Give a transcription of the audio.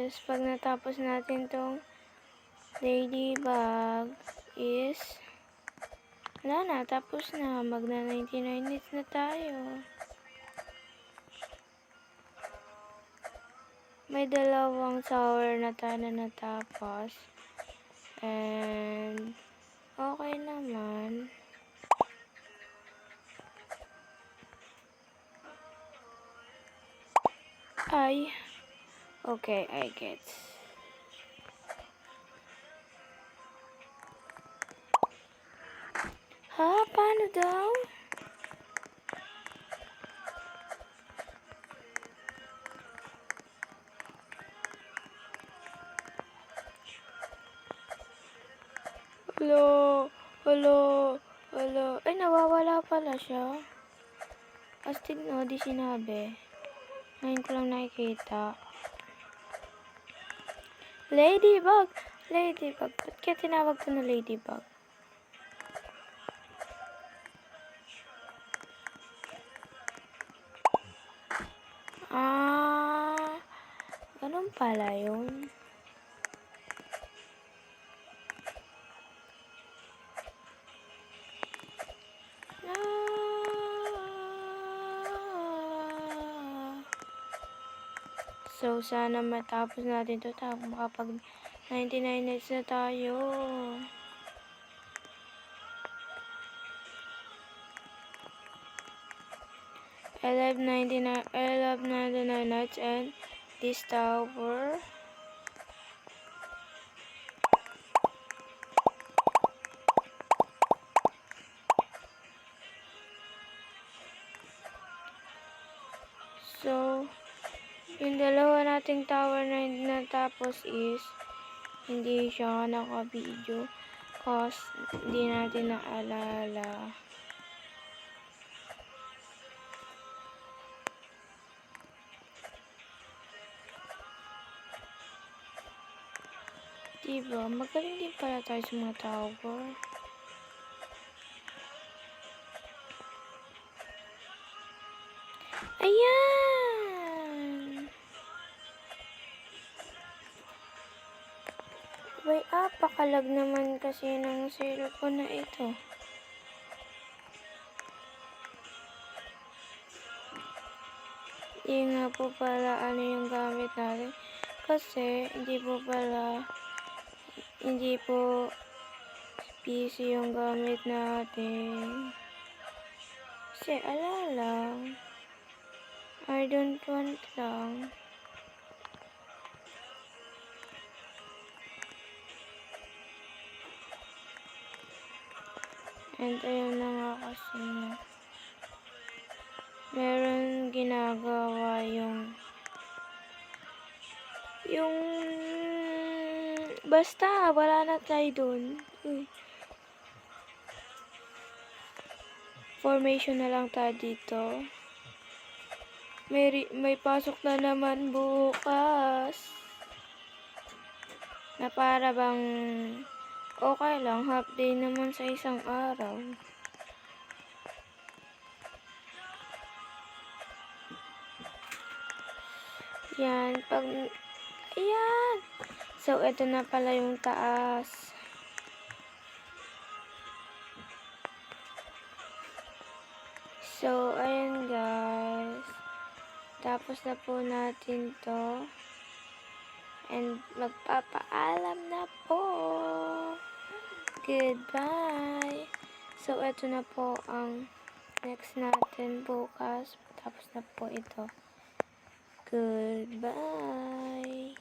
is pag natapos natin tong ladybug is wala na, tapos na. Magna 99 minutes na tayo. May dalawang tower na tayo na natapos. And okay naman. Ay, okay, I get. Ha? Paano daw? Hello. Ay, nawawala pala siya. Astig no, di sinabi. Ngayon ko lang nakikita. Ladybug! Ba't kaya tinawag ko na ladybug? Ganun pala yun. So, sana matapos natin ito. Makapag 99 minutes na tayo. I love 99 nights and this tower. So, yung dalawa nating tower na natapos is hindi siya naka-video cause hindi natin naalala. Diba? Magaling din pala tayo sa mga tower. Ayan! Wait, pakalag naman kasi ng cellphone na ito. Yun nga po pala ano yung gamit natin. Kasi hindi po PC yung gamit natin. Kasi ala lang. I don't want lang. And ayun na nga kasi meron ginagawa yung basta wala na tayo dun. Formation na lang tayo dito. May pasok na naman bukas. Na para bang okay lang, half day naman sa isang araw. Yan, ayan! So, ito na pala yung taas. So, ayan guys. Tapos na po natin to. And magpapaalam na po. Goodbye. So, ito na po ang next natin bukas. Tapos na po ito. Goodbye.